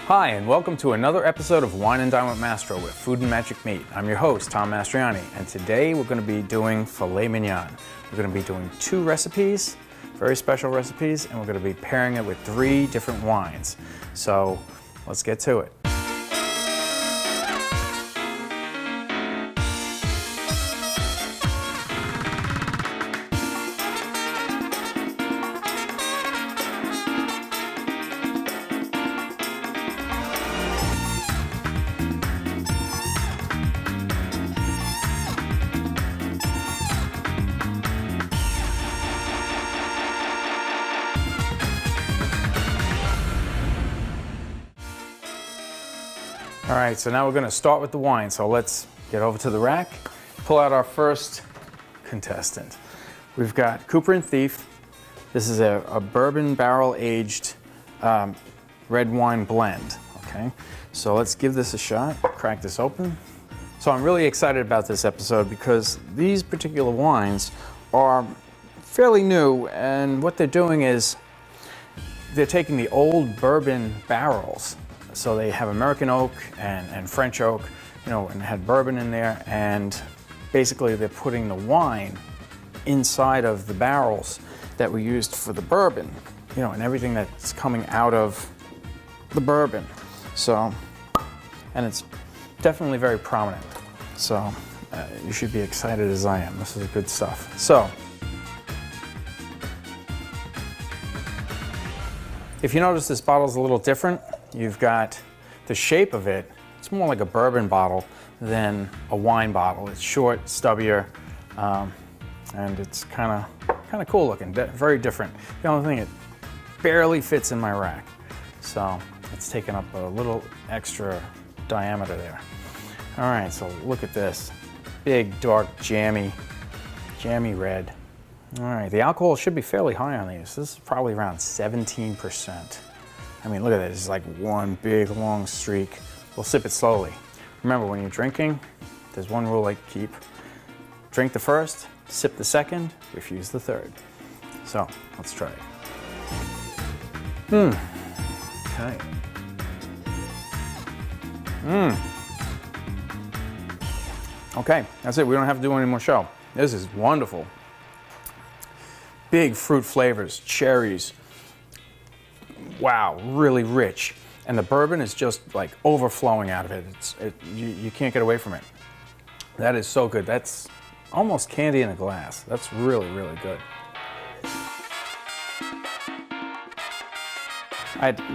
Hi, and welcome to another episode of Wine and Dine with Mastro with Food and Magic Meat. I'm your host, Tom Mastriani, and today we're going to be doing Filet Mignon. We're going to be doing 2 recipes, very special recipes, and we're going to be pairing it with 3 different wines. So let's get to it. All right, so now we're gonna start with the wine. So let's get over to the rack, pull out our first contestant. We've got Cooper and Thief. This is a bourbon barrel aged red wine blend, okay? So let's give this a shot, crack this open. So I'm really excited about this episode because these particular wines are fairly new, and what they're doing is they're taking the old bourbon barrels. So they have American oak and French oak, you know, and had bourbon in there, and basically they're putting the wine inside of the barrels that were used for the bourbon, you know, and everything that's coming out of the bourbon. So, and it's definitely very prominent. So you should be excited as I am. This is good stuff. So, if you notice, this bottle's a little different. You've got the shape of it, it's more like a bourbon bottle than a wine bottle. It's short, stubbier, and it's kind of cool looking, very different. The only thing, it barely fits in my rack. So it's taking up a little extra diameter there. All right, so look at this. Big, dark, jammy red. All right, the alcohol should be fairly high on these. This is probably around 17%. I mean, look at this, it's like one big long streak. We'll sip it slowly. Remember, when you're drinking, there's one rule I keep. Drink the first, sip the second, refuse the third. So, let's try it. Okay. Okay, that's it. We don't have to do any more show. This is wonderful. Big fruit flavors, cherries. Wow, really rich. And the bourbon is just like overflowing out of it. You can't get away from it. That is so good. That's almost candy in a glass. That's really, really good.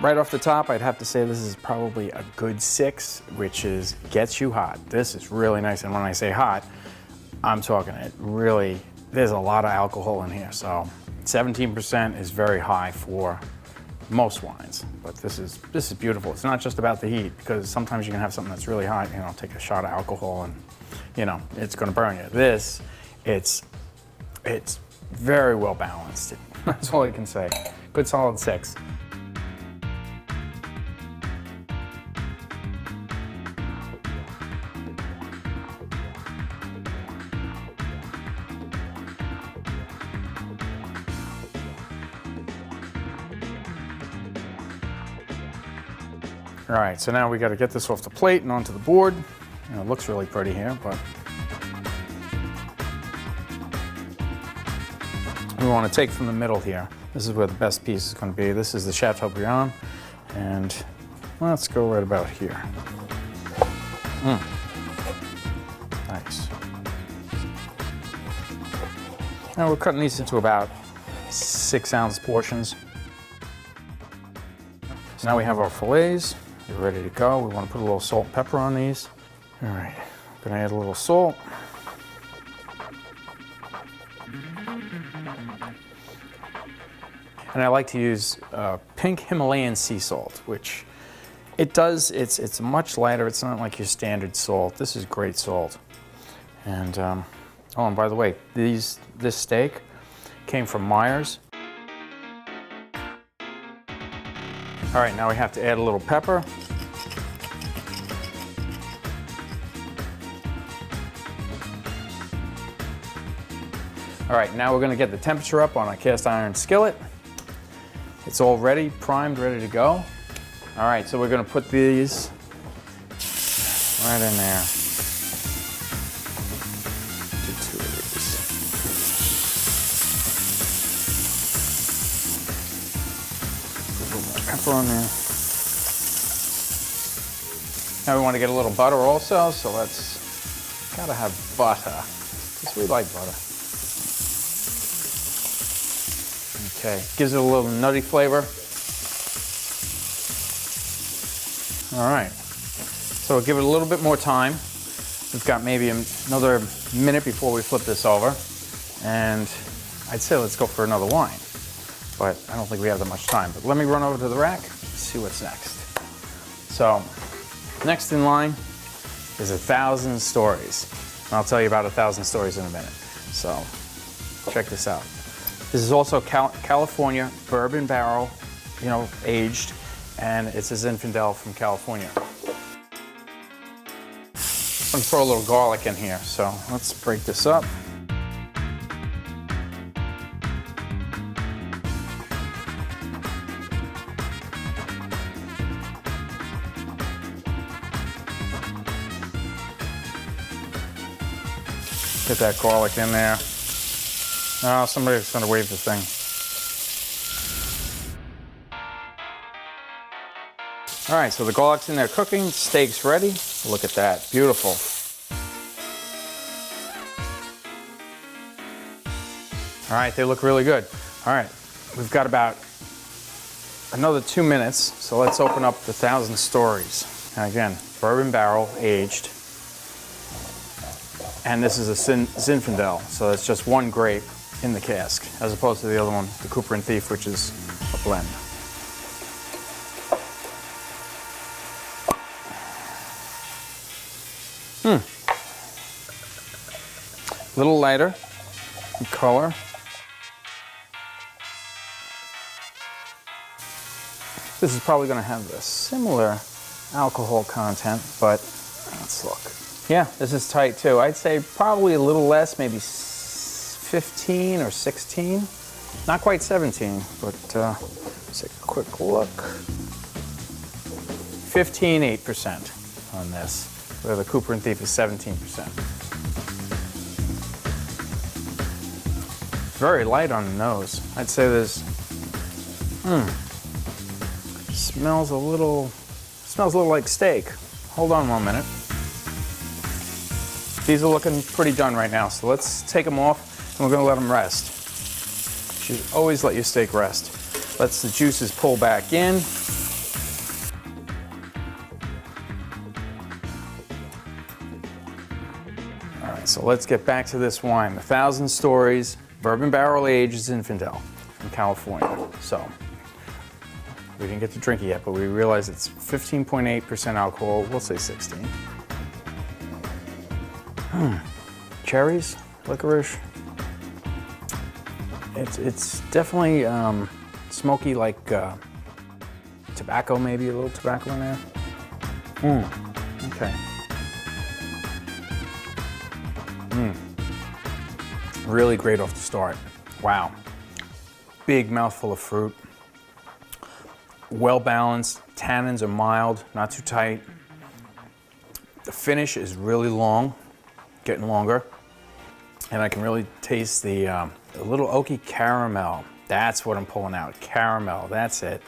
Right off the top, I'd have to say this is probably a good 6, which is gets you hot. This is really nice. And when I say hot, I'm talking it really, there's a lot of alcohol in here. So 17% is very high for most wines, but this is beautiful. It's not just about the heat, because sometimes you can have something that's really hot, you know, take a shot of alcohol and, you know, it's gonna burn you. This, it's very well balanced. That's all I can say. Good solid 6. All right, so now we got to get this off the plate and onto the board. You know, it looks really pretty here, but we want to take from the middle here. This is where the best piece is going to be. This is the Chateaubriand, and let's go right about here. Nice. Now we're cutting these into about 6-ounce portions. So now we have our fillets. They're ready to go. We want to put a little salt and pepper on these. All right, I'm gonna add a little salt. And I like to use pink Himalayan sea salt, which it's much lighter. It's not like your standard salt. This is great salt. And oh, and by the way, this steak came from Myers. All right, now we have to add a little pepper. All right, now we're gonna get the temperature up on our cast iron skillet. It's all ready, primed, ready to go. All right, so we're gonna put these right in there. Do 2 of these. Put a little more pepper on there. Now we want to get a little butter also, so gotta have butter, because we like butter. Okay, gives it a little nutty flavor. All right, so we'll give it a little bit more time. We've got maybe another minute before we flip this over, and I'd say let's go for another wine, but I don't think we have that much time. But let me run over to the rack, see what's next. So, next in line is 1,000 Stories. And I'll tell you about 1,000 Stories in a minute. So, check this out. This is also California bourbon barrel, aged, and it's a Zinfandel from California. I'm gonna throw a little garlic in here, so let's break this up. Get that garlic in there. Oh, somebody's gonna wave the thing. All right, so the garlic's in there cooking, steak's ready. Look at that, beautiful. All right, they look really good. All right, we've got about another 2 minutes, so let's open up the 1,000 Stories. And again, bourbon barrel aged. And this is a Zinfandel, so it's just one grape in the cask, as opposed to the other one, the Cooper and Thief, which is a blend. A little lighter in color. This is probably going to have a similar alcohol content, but let's look. Yeah, this is tight too. I'd say probably a little less, maybe 15 or 16. Not quite 17, but let's take a quick look. 15.8% on this, where the Cooper and Thief is 17%. Very light on the nose. I'd say there's, smells a little like steak. Hold on 1 minute. These are looking pretty done right now, so let's take them off and we're gonna let them rest. You should always let your steak rest. Lets the juices pull back in. All right, so let's get back to this wine. 1,000 Stories, bourbon barrel aged Zinfandel from California. So, we didn't get to drink it yet, but we realize it's 15.8% alcohol. We'll say 16. Cherries, licorice. It's definitely smoky, like tobacco, maybe a little tobacco in there. Okay. Really great off the start. Wow. Big mouthful of fruit. Well balanced. Tannins are mild, not too tight. The finish is really long. Getting longer, and I can really taste the little oaky caramel. That's what I'm pulling out, caramel, that's it.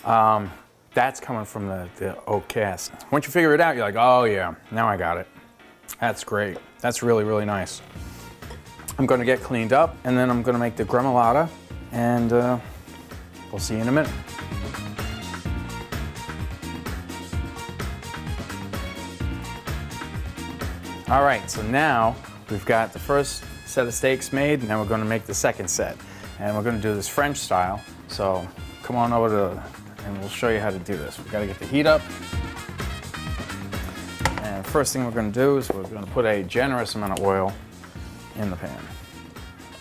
That's coming from the oak cask. Once you figure it out, you're like, oh yeah, now I got it. That's great, that's really, really nice. I'm gonna get cleaned up, and then I'm gonna make the Gremolata, and we'll see you in a minute. All right, so now we've got the first set of steaks made, and now we're gonna make the second set. And we're gonna do this French style. So come on over and we'll show you how to do this. We've gotta get the heat up. And first thing we're gonna do is we're gonna put a generous amount of oil in the pan,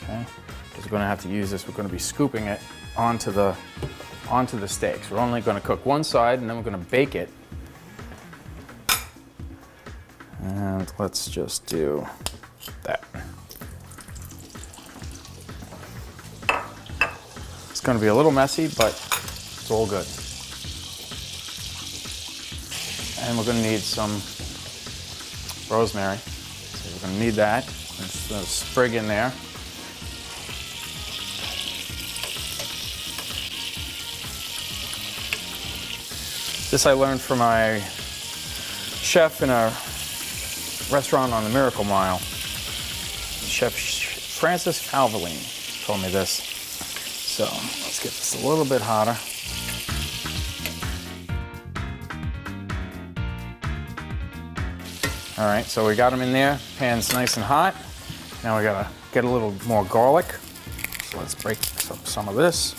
okay? Because we're gonna have to use this, we're gonna be scooping it onto the steaks. We're only gonna cook one side, and then we're gonna bake it. And let's just do that. It's going to be a little messy, but it's all good. And we're gonna need some rosemary. So we're gonna need that. There's a sprig in there. This I learned from my chef in a restaurant on the Miracle Mile. Chef Francis Calverline told me this. So let's get this a little bit hotter. All right, so we got them in there. Pan's nice and hot. Now we gotta get a little more garlic. So let's break up some of this.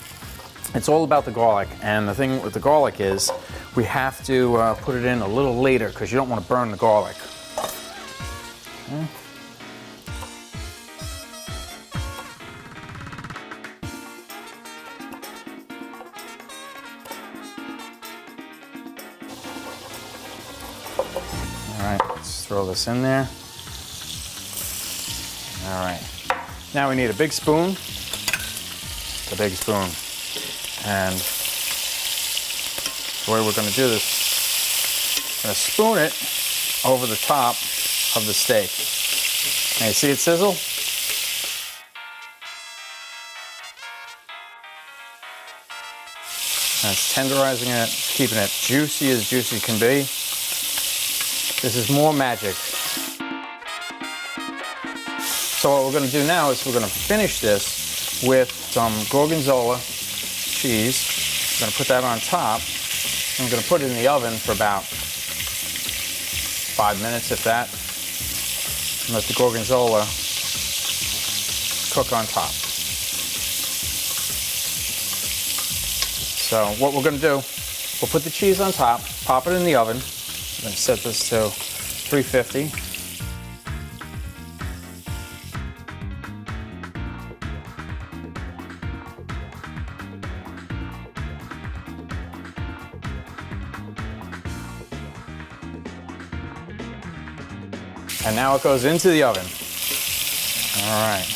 It's all about the garlic, and the thing with the garlic is we have to put it in a little later because you don't want to burn the garlic. Okay. All right, let's throw this in there. All right, now we need a big spoon. A big spoon. And the way we're going to do this, I'm going to spoon it over the top of the steak. Now you see it sizzle? And it's tenderizing it, keeping it juicy as juicy can be. This is more magic. So what we're going to do now is we're going to finish this with some Gorgonzola cheese. I'm going to put that on top. I'm going to put it in the oven for about 5 minutes, if that. And let the Gorgonzola cook on top. So what we're going to do, we'll put the cheese on top, pop it in the oven. I'm going to set this to 350. And now it goes into the oven. All right.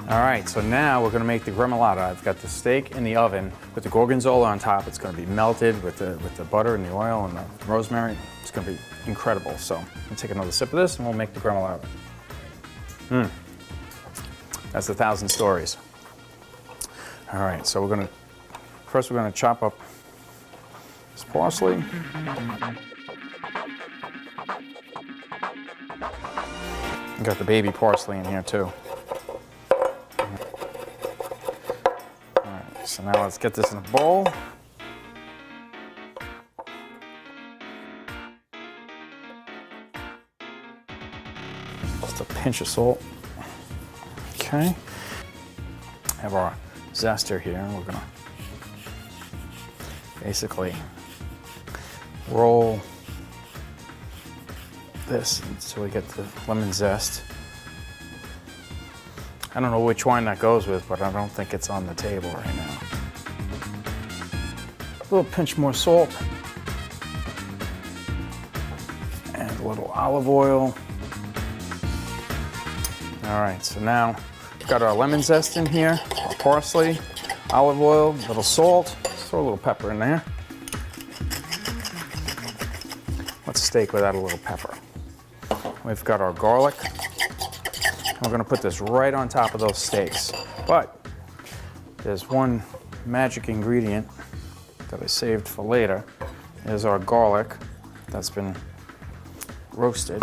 All right, so now we're gonna make the Gremolata. I've got the steak in the oven with the Gorgonzola on top. It's gonna be melted with the butter and the oil and the rosemary. It's gonna be incredible. So I'm gonna take another sip of this and we'll make the Gremolata. That's 1,000 stories. All right, so first we're gonna chop up this parsley. Got the baby parsley in here too. So now let's get this in a bowl. Just a pinch of salt. Okay. Have our zester here. We're gonna basically roll this until we get the lemon zest. I don't know which wine that goes with, but I don't think it's on the table right now. A little pinch more salt. And a little olive oil. All right, so now we've got our lemon zest in here, our parsley, olive oil, a little salt, throw a little pepper in there. What's a steak without a little pepper? We've got our garlic. We're gonna put this right on top of those steaks. But there's one magic ingredient that I saved for later. Is our garlic that's been roasted.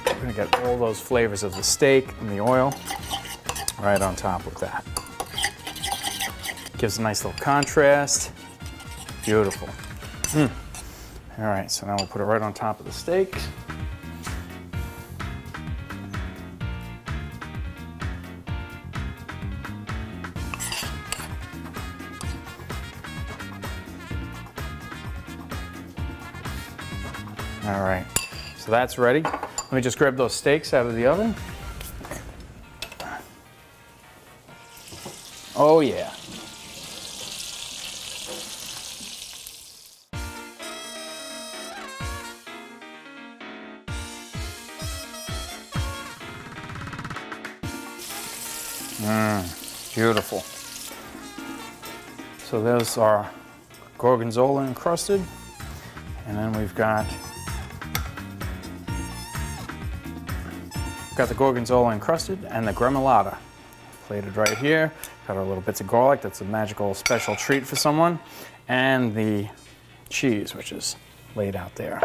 We're gonna get all those flavors of the steak and the oil right on top of that. Gives a nice little contrast. Beautiful. All right, so now we'll put it right on top of the steak. All right, so that's ready. Let me just grab those steaks out of the oven. Oh yeah. Beautiful. So those are Gorgonzola encrusted. And then we've got the Gorgonzola encrusted and the Gremolata plated right here. Got our little bits of garlic. That's a magical special treat for someone. And the cheese, which is laid out there.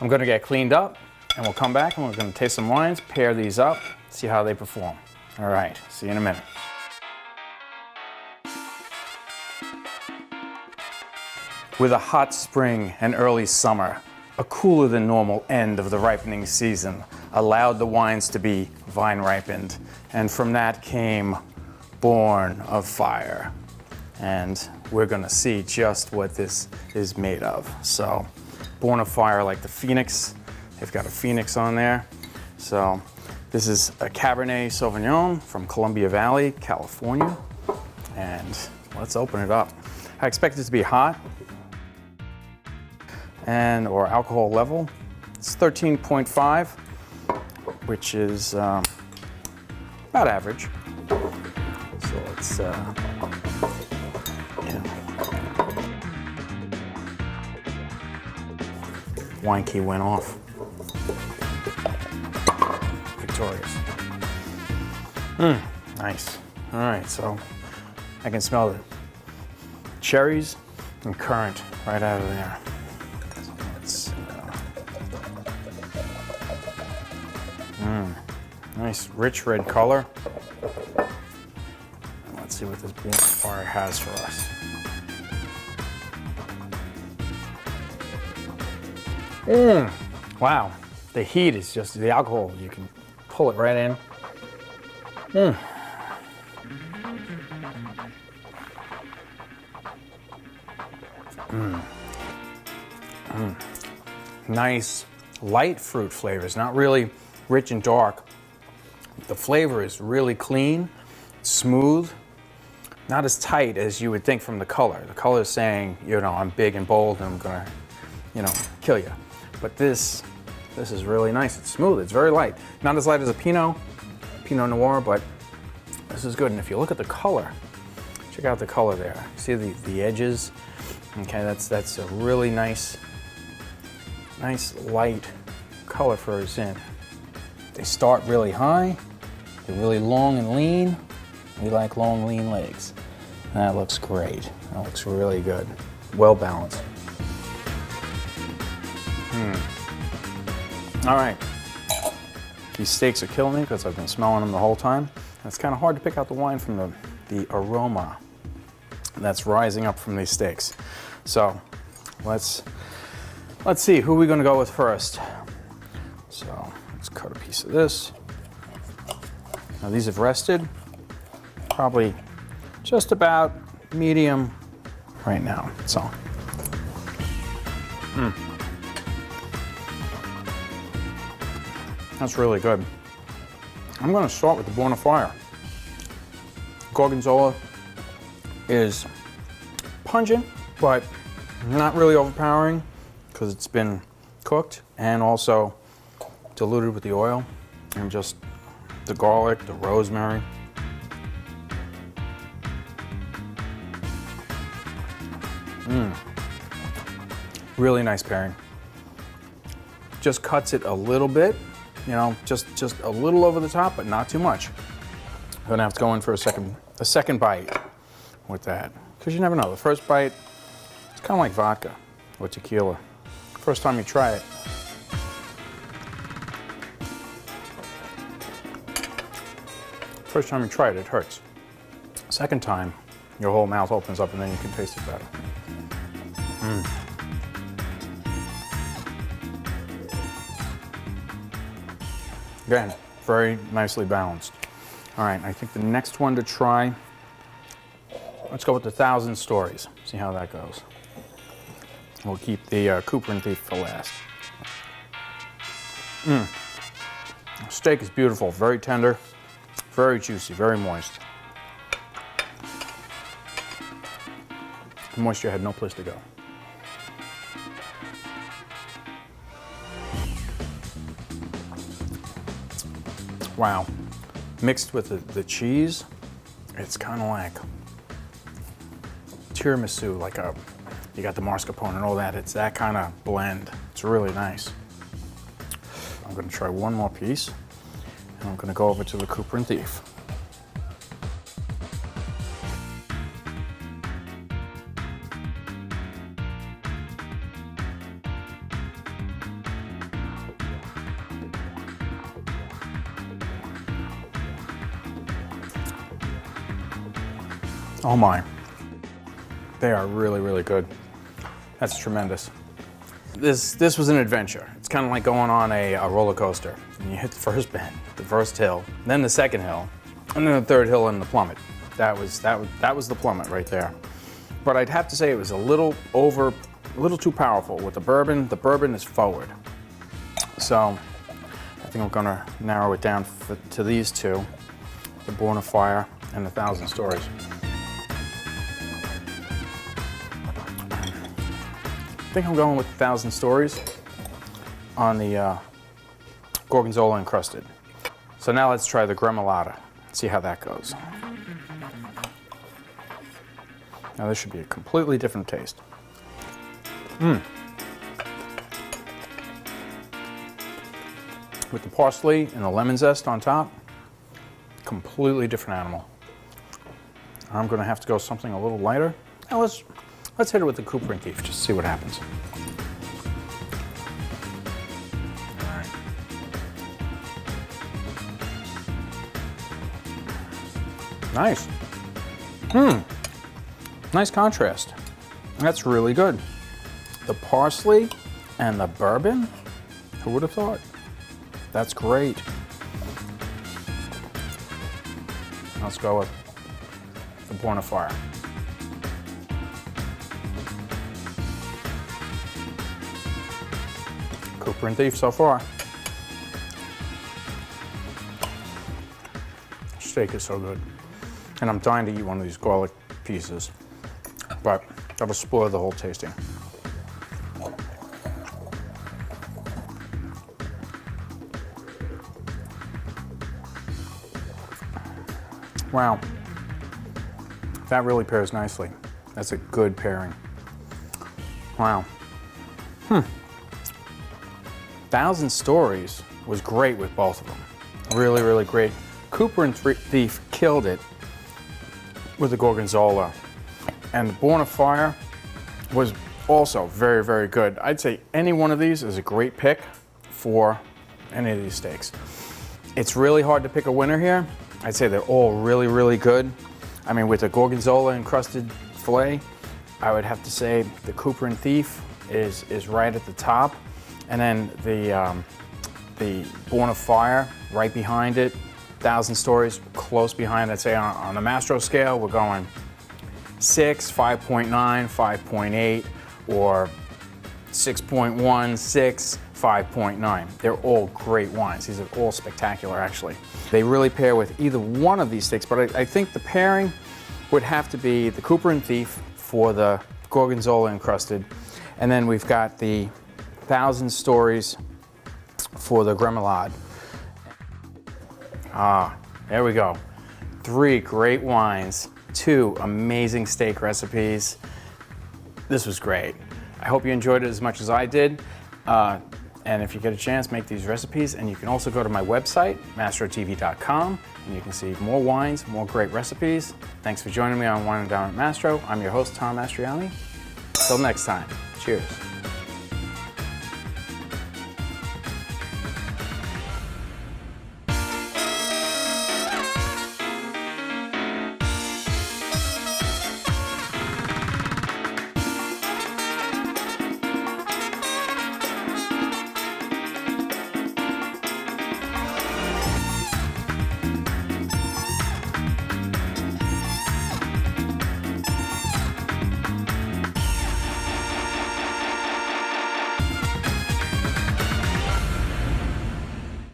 I'm gonna get cleaned up and we'll come back and we're gonna taste some wines, pair these up, see how they perform. All right, see you in a minute. With a hot spring and early summer, a cooler than normal end of the ripening season allowed the wines to be vine ripened. And from that came Born of Fire. And we're gonna see just what this is made of. So, Born of Fire, like the Phoenix, they've got a Phoenix on there. So, this is a Cabernet Sauvignon from Columbia Valley, California. And let's open it up. I expect it to be hot. And or alcohol level, it's 13.5, which is about average. So let's wine key went off. Victorious. Nice. All right, so I can smell the cherries and currant right out of there. Nice rich red color. Let's see what this Born of Fire has for us. Wow, the heat is just the alcohol. You can pull it right in. Nice light fruit flavors, not really rich and dark. The flavor is really clean, smooth, not as tight as you would think from the color. The color is saying, you know, I'm big and bold and I'm gonna, you know, kill you. But this is really nice. It's smooth, it's very light. Not as light as a Pinot Noir, but this is good. And if you look at the color, check out the color there. See the edges? Okay, that's a really nice light color for a Zin. They start really high, they're really long and lean. We like long, lean legs. And that looks great. That looks really good. Well balanced. All right. These steaks are killing me because I've been smelling them the whole time. And it's kind of hard to pick out the wine from the aroma that's rising up from these steaks. So let's see, who are we gonna go with first? So let's cut a piece of this. Now these have rested, probably just about medium right now, so. That's really good. I'm gonna start with the Born of Fire. Gorgonzola is pungent, but not really overpowering because it's been cooked and also diluted with the oil and just the garlic, the rosemary. Really nice pairing. Just cuts it a little bit, you know, just a little over the top, but not too much. I'm gonna have to go in for a second bite with that, because you never know. The first bite, it's kind of like vodka or tequila. First time you try it. First time you try it, it hurts. Second time, your whole mouth opens up and then you can taste it better. Again, very nicely balanced. All right, I think the next one to try, let's go with the 1,000 Stories. See how that goes. We'll keep the Cooper and Thief for last. Steak is beautiful, very tender, very juicy, very moist. The moisture had no place to go. Wow, mixed with the cheese, it's kind of like tiramisu, like you got the mascarpone and all that. It's that kind of blend. It's really nice. I'm gonna try one more piece, and I'm gonna go over to the Cooper and Thief. Oh my, they are really, really good. That's tremendous. This was an adventure. It's kind of like going on a roller coaster. And you hit the first bend, the first hill, then the second hill, and then the third hill and the plummet. That was the plummet right there. But I'd have to say it was a little too powerful with the bourbon. The bourbon is forward. So I think I'm gonna narrow it down to these two, the Born of Fire and the 1,000 Stories. I think I'm going with 1,000 Stories on the Gorgonzola encrusted. So now let's try the Gremolata, see how that goes. Now this should be a completely different taste. With the parsley and the lemon zest on top, completely different animal. I'm gonna have to go something a little lighter. Now let's hit it with the Cooper and Thief, just to see what happens. All right. Nice. Nice contrast. That's really good. The parsley and the bourbon, who would have thought? That's great. Let's go with the Born of Fire. Cooper and Thief so far. Steak is so good. And I'm dying to eat one of these garlic pieces, but that'll spoil the whole tasting. Wow, that really pairs nicely. That's a good pairing. Wow. 1,000 Stories was great with both of them. Really, really great. Cooper and Thief killed it with the Gorgonzola. And Born of Fire was also very, very good. I'd say any one of these is a great pick for any of these steaks. It's really hard to pick a winner here. I'd say they're all really, really good. I mean, with the Gorgonzola encrusted filet, I would have to say the Cooper and Thief is right at the top. And then the Born of Fire right behind it. 1,000 Stories close behind. I'd say on a Mastro scale, we're going 6, 5.9, 5.8, or 6.1, 6, 5.9. They're all great wines. These are all spectacular, actually. They really pair with either one of these steaks, but I think the pairing would have to be the Cooper and Thief for the Gorgonzola encrusted, and then we've got the 1,000 Stories for the Gremolata. There we go. 3 great wines, 2 amazing steak recipes. This was great. I hope you enjoyed it as much as I did. And if you get a chance, make these recipes. And you can also go to my website, mastrotv.com, and you can see more wines, more great recipes. Thanks for joining me on Wine and Dine at Mastro. I'm your host, Tom Mastriani. Till next time, cheers.